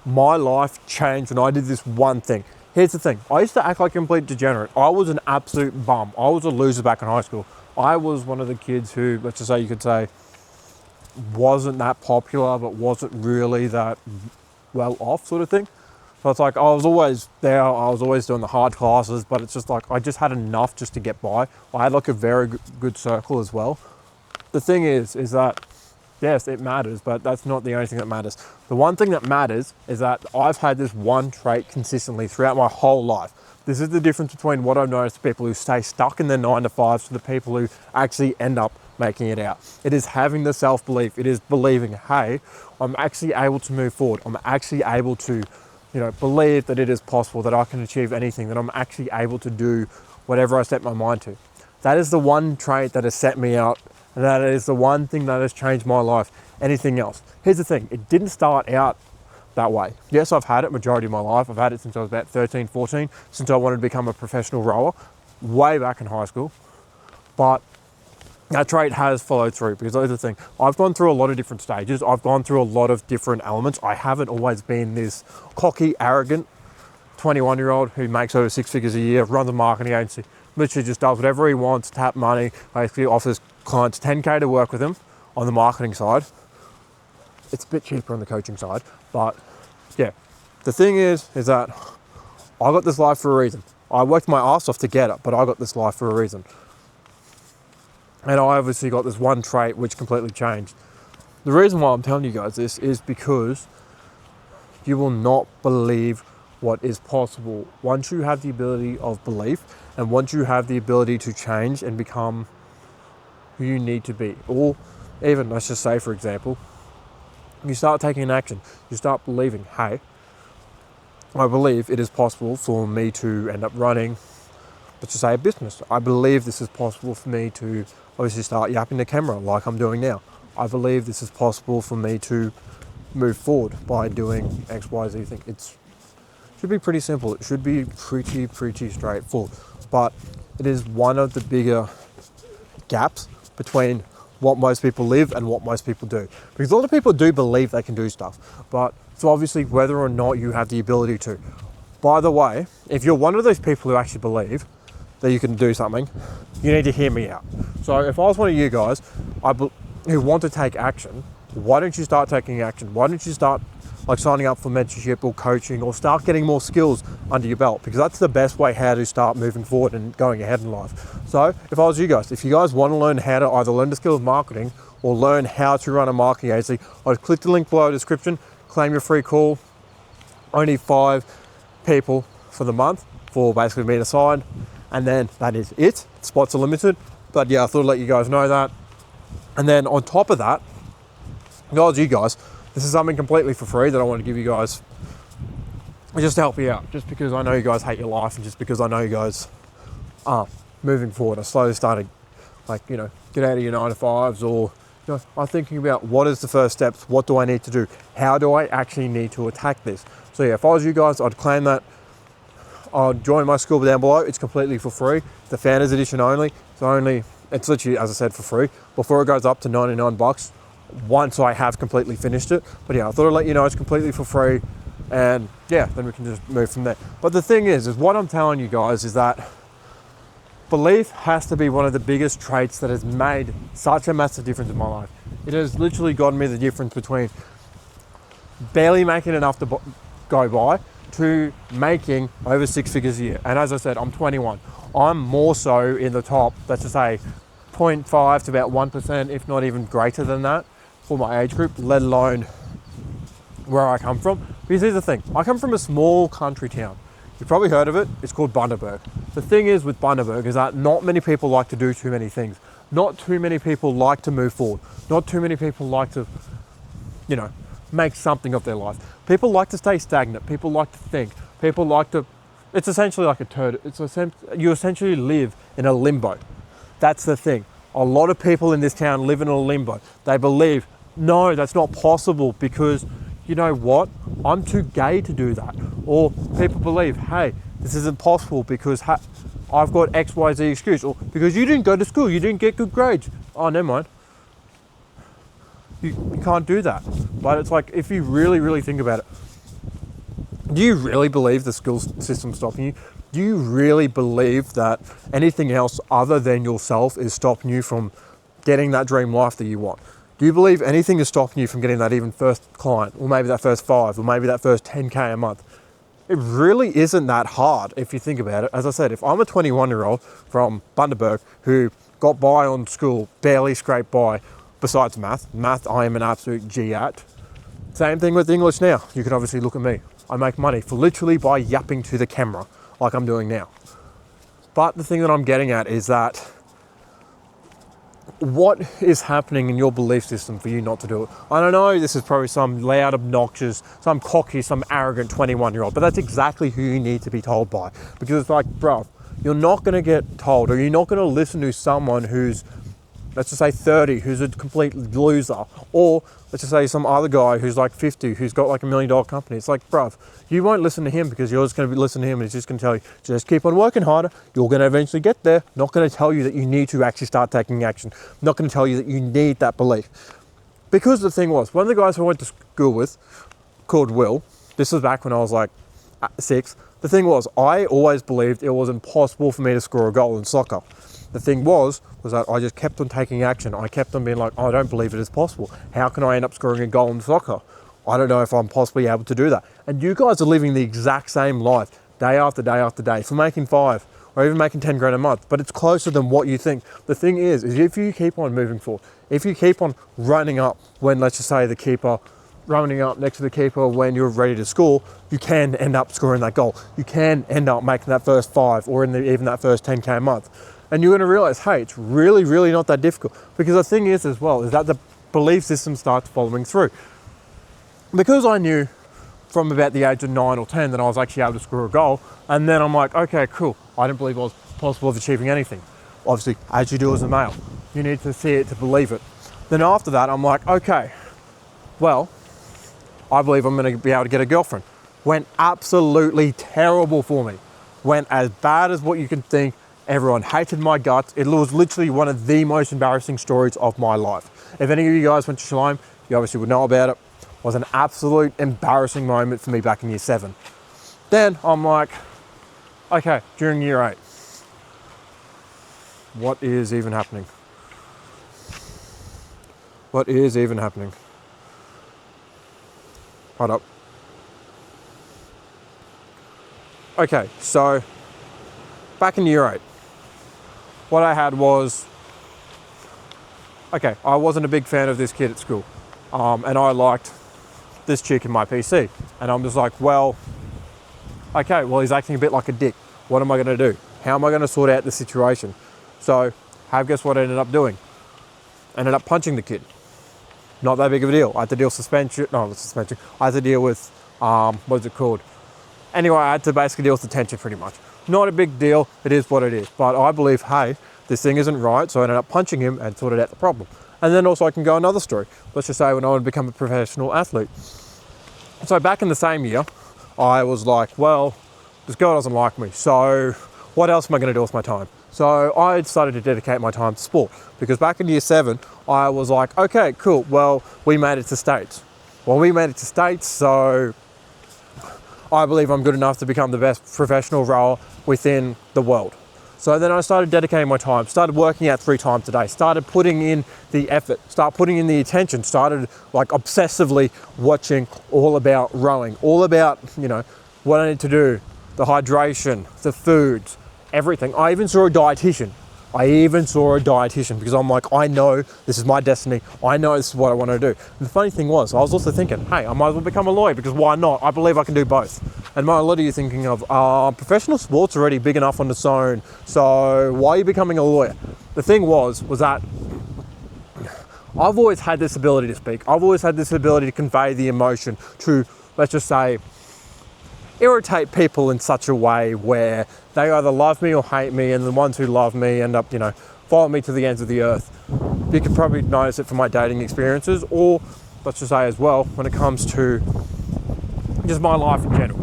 my life changed when I did this one thing. Here's the thing. I used to act like a complete degenerate. I was an absolute bum. I was a loser back in high school. I was one of the kids who, let's just say, you could say, wasn't that popular, but wasn't really that well off sort of thing. So it's like I was always there. I was always doing the hard classes, but it's just like I just had enough just to get by. I had like a very good circle as well. The thing is that yes, it matters, but that's not the only thing that matters. The one thing that matters is that I've had this one trait consistently throughout my whole life. This is the difference between what I've noticed people who stay stuck in their 9 to 5s to the people who actually end up making it out. It is having the self-belief. It is believing, hey, I'm actually able to move forward. I'm actually able to, believe that it is possible, that I can achieve anything, that I'm actually able to do whatever I set my mind to. That is the one trait that has set me out, and that is the one thing that has changed my life. Anything else. Here's the thing, it didn't start out that way. Yes, I've had it majority of my life. I've had it since I was about 13, 14, since I wanted to become a professional rower, way back in high school. But that trait has followed through, because that's the thing. I've gone through a lot of different stages. I've gone through a lot of different elements. I haven't always been this cocky, arrogant 21-year-old who makes over 6 figures a year, runs a marketing agency, literally just does whatever he wants, tap money, basically offers clients 10K to work with him on the marketing side. It's a bit cheaper on the coaching side, but yeah. The thing is that I got this life for a reason. I worked my ass off to get it, but I got this life for a reason. And I obviously got this one trait which completely changed. The reason why I'm telling you guys this is because you will not believe what is possible once you have the ability of belief, and once you have the ability to change and become who you need to be. Or even, let's just say, for example, you start taking an action. You start believing, hey, I believe it is possible for me to end up running, let's just say, a business. I believe this is possible for me to obviously start yapping the camera like I'm doing now. I believe this is possible for me to move forward by doing X, Y, Z thing. It should be pretty simple. It should be pretty straightforward. But it is one of the bigger gaps between what most people live and what most people do. Because a lot of people do believe they can do stuff, but it's obviously whether or not you have the ability to. By the way, if you're one of those people who actually believe that you can do something, you need to hear me out. So if I was one of you guys who want to take action, why don't you start taking action? Why don't you start signing up for mentorship or coaching, or start getting more skills under your belt? Because that's the best way how to start moving forward and going ahead in life. So if I was you guys, if you guys want to learn how to either learn the skill of marketing or learn how to run a marketing agency, I'd click the link below the description, claim your free call. Only 5 people for the month for basically me to sign, and then that is it. Spots are limited, but yeah, I thought I'd let you guys know that. And then on top of that, guys, you guys, this is something completely for free that I want to give you guys just to help you out, just because I know you guys hate your life, and just because I know you guys are moving forward. I slowly started get out of your 9 to 5s, or I'm thinking about what is the first steps, what do I need to do, how do I actually need to attack this. So yeah, if I was you guys, I'd claim that. I'd join my school down below. It's completely for free. The Founders Edition only. It's literally, as I said, for free before it goes up to $99 once I have completely finished it. But yeah, I thought I'd let you know it's completely for free, and yeah, then we can just move from there. But the thing is what I'm telling you guys is that belief has to be one of the biggest traits that has made such a massive difference in my life. It has literally gotten me the difference between barely making enough to go by to making over 6 figures a year. And as I said, I'm 21. I'm more so in the top, let's just say 0.5 to about 1%, if not even greater than that for my age group, let alone where I come from. Because here's the thing, I come from a small country town. You've probably heard of it. It's called Bundaberg. The thing is with Bundaberg is that not many people like to do too many things. Not too many people like to move forward. Not too many people like to, make something of their life. People like to stay stagnant. People like to think. People like to, it's essentially like a turd. You essentially live in a limbo. That's the thing. A lot of people in this town live in a limbo. They believe, no, that's not possible because, you know what? I'm too gay to do that. Or people believe, hey, this isn't possible because I've got XYZ excuse. Or because you didn't go to school, you didn't get good grades. Oh, never mind. You can't do that. But it's like, if you really, really think about it, Do you really believe the school system's stopping you? Do you really believe that anything else other than yourself is stopping you from getting that dream life that you want? Do you believe anything is stopping you from getting that even first client, or maybe that first 5, or maybe that first 10K a month? It really isn't that hard if you think about it. As I said, if I'm a 21-year-old from Bundaberg who got by on school, barely scraped by, besides math I am an absolute G at. Same thing with English now. You can obviously look at me. I make money for literally by yapping to the camera like I'm doing now. But the thing that I'm getting at is that what is happening in your belief system for you not to do it? I don't know, this is probably some loud, obnoxious, some cocky, some arrogant 21-year-old, but that's exactly who you need to be told by. Because it's like, bro, you're not going to get told, or you're not going to listen to someone who's, let's just say 30, who's a complete loser, or let's just say some other guy who's like 50, who's got like $1 million company. It's like, bruv, you won't listen to him because you're just going to be listening to him and he's just going to tell you, just keep on working harder. You're going to eventually get there. Not going to tell you that you need to actually start taking action. Not going to tell you that you need that belief. Because the thing was, one of the guys who I went to school with, called Will, this was back when I was like 6, the thing was, I always believed it was impossible for me to score a goal in soccer. The thing was that I just kept on taking action. I kept on being like, oh, I don't believe it is possible. How can I end up scoring a goal in soccer? I don't know if I'm possibly able to do that. And you guys are living the exact same life day after day after day for making 5 or even making 10 grand a month, but it's closer than what you think. The thing is if you keep on moving forward, if you keep on running up when, let's just say, the keeper, running up next to the keeper when you're ready to score, you can end up scoring that goal. You can end up making that first 5 or even that first 10K a month. And you're going to realize, hey, it's really, really not that difficult. Because the thing is as well, is that the belief system starts following through. Because I knew from about the age of 9 or 10 that I was actually able to score a goal, and then I'm like, okay, cool. I didn't believe I was possible of achieving anything. Obviously, as you do as a male, you need to see it to believe it. Then after that, I'm like, okay, well, I believe I'm going to be able to get a girlfriend. Went absolutely terrible for me. Went as bad as what you can think. Everyone hated my guts. It was literally one of the most embarrassing stories of my life. If any of you guys went to Shalom, you obviously would know about it. It was an absolute embarrassing moment for me back in year 7. Then I'm like, okay, during year 8, what is even happening? What is even happening? Hold up. Okay, so back in year 8, what I had was, okay, I wasn't a big fan of this kid at school, and I liked this chick in my PC, and I'm just like, well, okay, well, he's acting a bit like a dick. What am I going to do? How am I going to sort out the situation? So, guess what I ended up doing? Ended up punching the kid. Not that big of a deal. I had to deal suspension. I had to deal with, what's it called? Anyway, I had to basically deal with detention pretty much. Not a big deal. It is what it is. But I believe, hey, this thing isn't right. So I ended up punching him and sorted out the problem. And then also I can go another story. Let's just say when I would become a professional athlete. So back in the same year, I was like, well, this girl doesn't like me. So what else am I going to do with my time? So I decided to dedicate my time to sport. Because back in year 7, I was like, okay, cool. Well, we made it to states. So I believe I'm good enough to become the best professional rower within the world. So then I started dedicating my time, started working out 3 times a day, started putting in the effort, started putting in the attention, started like obsessively watching all about rowing, all about, what I need to do, the hydration, the foods, everything. I even saw a dietitian because I'm like, I know this is my destiny. I know this is what I want to do. And the funny thing was, I was also thinking, hey, I might as well become a lawyer because why not? I believe I can do both. And a lot of you thinking of, professional sports already big enough on its own. So why are you becoming a lawyer? The thing was that I've always had this ability to speak. I've always had this ability to convey the emotion to, let's just say, irritate people in such a way where they either love me or hate me, and the ones who love me end up, follow me to the ends of the earth. You can probably notice it from my dating experiences, or let's just say as well, when it comes to just my life in general.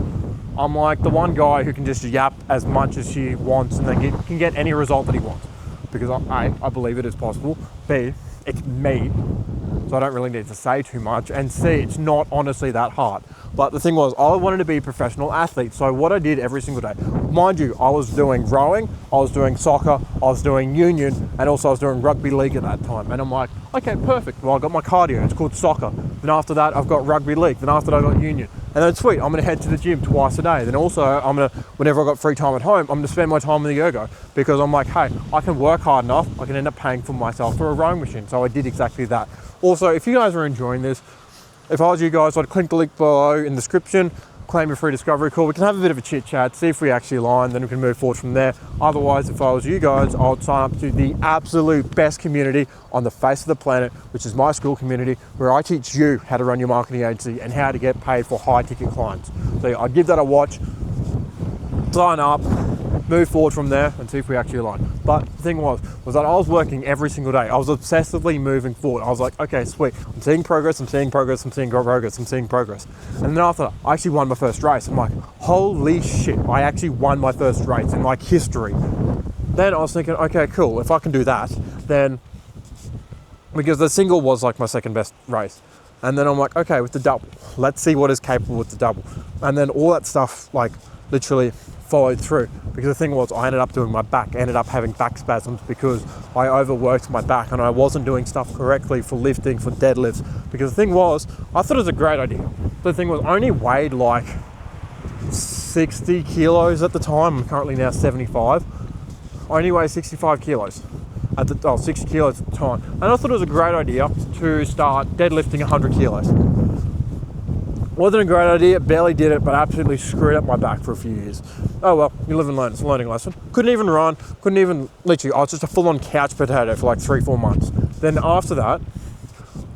I'm like the one guy who can just yap as much as he wants and then can get any result that he wants. Because A, I believe it is possible. B, it's me. so I don't really need to say too much. And C, it's not honestly that hard. But the thing was, I wanted to be a professional athlete. So what I did every single day, mind you, I was doing rowing, I was doing soccer, I was doing union, and also I was doing rugby league at that time. And I'm like, okay, perfect. Well, I got my cardio, it's called soccer. Then after that, I've got rugby league. Then after that, I got union. And then sweet, I'm gonna head to the gym twice a day. Then also, I'm gonna, whenever I got free time at home, I'm gonna spend my time in the ergo, because I'm like, hey, I can work hard enough, I can end up paying for myself for a rowing machine. So I did exactly that. Also, if you guys are enjoying this, if I was you guys, I'd click the link below in the description, claim a free discovery call. We can have a bit of a chit chat, see if we actually align, then we can move forward from there. Otherwise, if I was you guys, I would sign up to the absolute best community on the face of the planet, which is my school community, where I teach you how to run your marketing agency and how to get paid for high ticket clients. So yeah, I'd give that a watch, sign up, move forward from there and see if we actually align. But the thing was that I was working every single day. I was obsessively moving forward. I was like, okay, sweet. I'm seeing progress, I'm seeing progress, I'm seeing progress, I'm seeing progress. And then after that, I actually won my first race. I'm like, holy shit, I actually won my first race in like history. Then I was thinking, okay, cool. If I can do that, then, because the single was like my second best race. And then I'm like, okay, with the double, let's see what is capable with the double. And then all that stuff, like literally followed through, because the thing was, I ended up doing my back, ended up having back spasms because I overworked my back and I wasn't doing stuff correctly for lifting, for deadlifts. Because the thing was, I thought it was a great idea. The thing was, I only weighed like 60 kilos at the time. I'm currently now 75. I only weigh 65 kilos at the 60 kilos at the time. And I thought it was a great idea to start deadlifting 100 kilos. Wasn't a great idea, barely did it, but absolutely screwed up my back for a few years. Oh well, you live and learn, it's a learning lesson. Couldn't even run, couldn't even, literally, I was just a full-on couch potato for like 3-4 months. Then after that,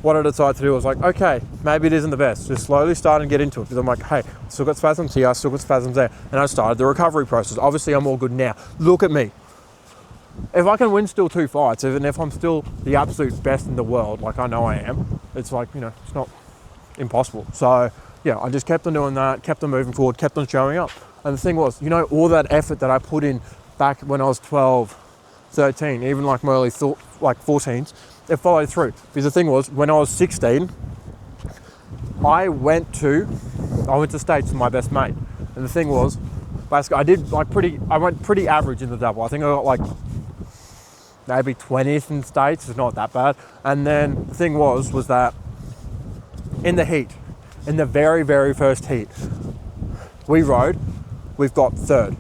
what I decided to do was like, okay, maybe it isn't the best. Just slowly starting to get into it, because I'm like, hey, I still got spasms here, I still got spasms there. And I started the recovery process. Obviously, I'm all good now. Look at me. If I can win still 2 fights, even if I'm still the absolute best in the world, like I know I am, it's like, you know, it's not impossible. So yeah, I just kept on doing that, kept on moving forward, kept on showing up. And the thing was, you know, all that effort that I put in back when I was 12, 13, even like my early like 14s, it followed through. Because the thing was, when I was 16, I went to States with my best mate. And the thing was, basically, I went pretty average in the double. I think I got like maybe 20th in States, it's not that bad. And then the thing was that in the heat, in the very, very first heat, we rode, we've got third.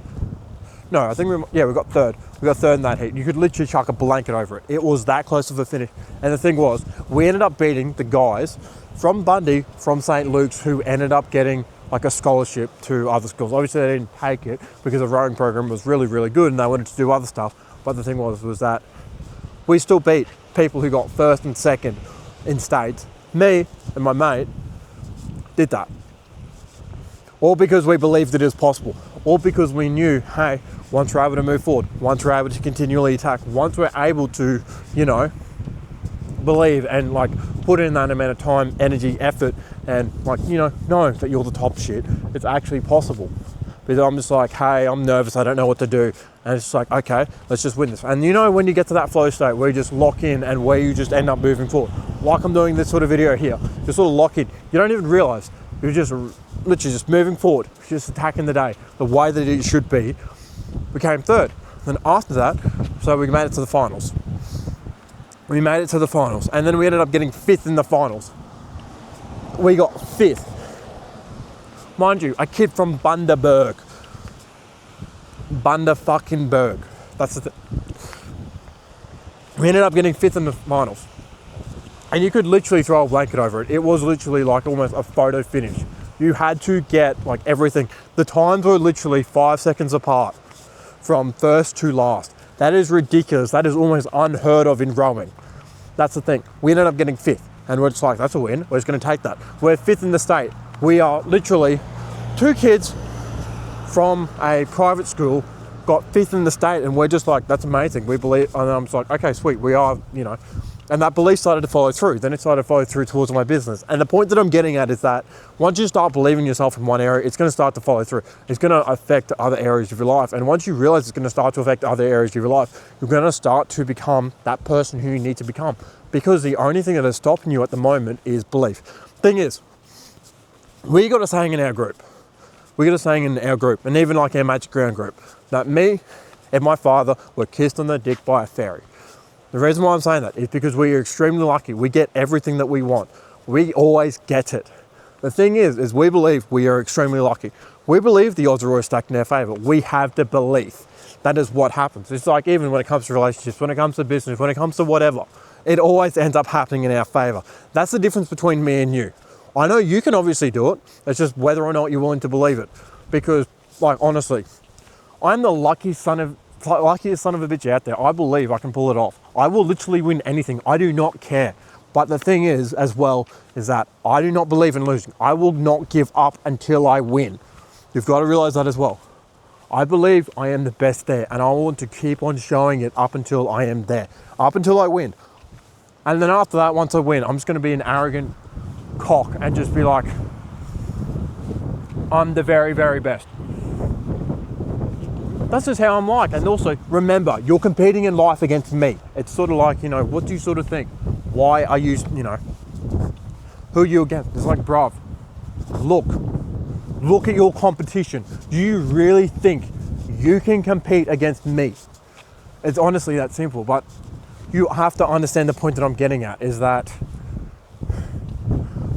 No, I think we got third. We got third in that heat. You could literally chuck a blanket over it. It was that close of a finish. And the thing was, we ended up beating the guys from Bundy, from St. Luke's, who ended up getting like a scholarship to other schools. Obviously they didn't take it because the rowing program was really, really good and they wanted to do other stuff. But the thing was that we still beat people who got first and second in States. Me and my mate did that. All because we believed it is possible. All because we knew, hey, once we're able to move forward, once we're able to continually attack, once we're able to, you know, believe and like put in that amount of time, energy, effort, and like, you know that you're the top shit, it's actually possible. Because I'm just like, hey, I'm nervous, I don't know what to do. And it's just like, okay, let's just win this. And you know, when you get to that flow state where you just lock in and where you just end up moving forward, like I'm doing this sort of video here, just sort of lock in. You don't even realize, you're just literally just moving forward, just attacking the day, the way that it should be. We came third. Then after that, so we made it to the finals. We made it to the finals. And then we ended up getting 5th in the finals. We got 5th. Mind you, a kid from Bundaberg. Bundafucking-berg. That's the thing. We ended up getting 5th in the finals. And you could literally throw a blanket over it. It was literally like almost a photo finish. You had to get like everything. The times were literally 5 seconds apart from first to last. That is ridiculous. That is almost unheard of in rowing. That's the thing. We ended up getting 5th. And we're just like, that's a win. We're just going to take that. We're 5th in the state. We are literally 2 kids from a private school got 5th in the state, and we're just like, that's amazing. We believe, and I'm just like, okay, sweet, we are, you know. And that belief started to follow through. Then it started to follow through towards my business. And the point that I'm getting at is that once you start believing yourself in one area, it's going to start to follow through. It's going to affect other areas of your life. And once you realize it's going to start to affect other areas of your life, you're going to start to become that person who you need to become. because the only thing that is stopping you at the moment is belief. Thing is, we got a saying in our group. And even like our Magic Ground group, that me and my father were kissed on the dick by a fairy. The reason why I'm saying that is because we are extremely lucky. We get everything that we want. We always get it. The thing is we believe we are extremely lucky. We believe the odds are always stacked in our favor. We have the belief. That is what happens. It's like even when it comes to relationships, when it comes to business, when it comes to whatever, it always ends up happening in our favor. That's the difference between me and you. I know you can obviously do it. It's just whether or not you're willing to believe it. Because, like, honestly, I'm the luckiest son of a bitch out there. I believe I can pull it off. I will literally win anything. I do not care. But the thing is, as well, is that I do not believe in losing. I will not give up until I win. You've got to realize that as well. I believe I am the best there, and I want to keep on showing it up until I am there, up until I win. And then after that, once I win, I'm just going to be an arrogant cock and just be like, I'm the very, very best. That's just how I'm like. And also, remember, you're competing in life against me. It's sort of like, what do you sort of think? Why are you, who are you against? It's like, bruv, look at your competition. Do you really think you can compete against me? It's honestly that simple, but you have to understand the point that I'm getting at is that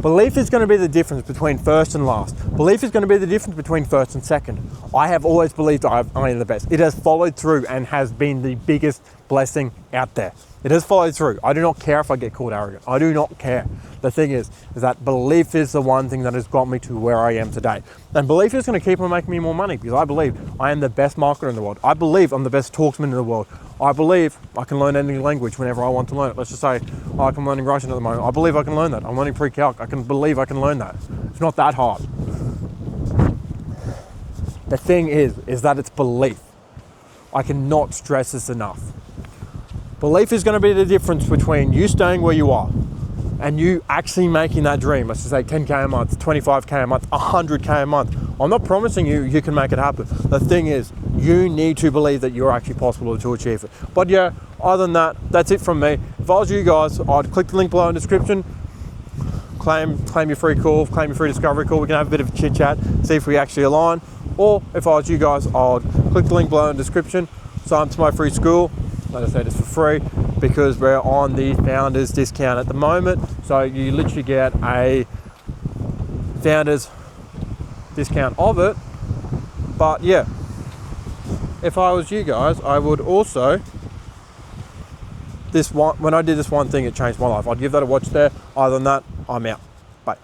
belief is going to be the difference between first and last. Belief is going to be the difference between first and second. I have always believed I am the best. It has followed through and has been the biggest blessing out there. It has followed through. I do not care if I get called arrogant. I do not care. The thing is that belief is the one thing that has got me to where I am today. And belief is going to keep on making me more money because I believe I am the best marketer in the world. I believe I'm the best talksman in the world. I believe I can learn any language whenever I want to learn it. Let's just say, I'm learning Russian at the moment. I believe I can learn that. I'm learning pre-calc. I can believe I can learn that. It's not that hard. The thing is that it's belief. I cannot stress this enough. Belief is going to be the difference between you staying where you are and you actually making that dream. Let's just say 10K a month, 25K a month, 100K a month. I'm not promising you can make it happen. The thing is, you need to believe that you're actually possible to achieve it. But yeah, other than that, that's it from me. If I was you guys, I'd click the link below in the description, claim your free call, claim your free discovery call. We can have a bit of a chit chat, see if we actually align. Or if I was you guys, I'd click the link below in the description, sign up to my free school. Like I said, it's for free because we're on the founders discount at the moment. So you literally get a founders discount of it. But yeah, if I was you guys, I would also, when I did this one thing, it changed my life. I'd give that a watch there. Other than that, I'm out. Bye.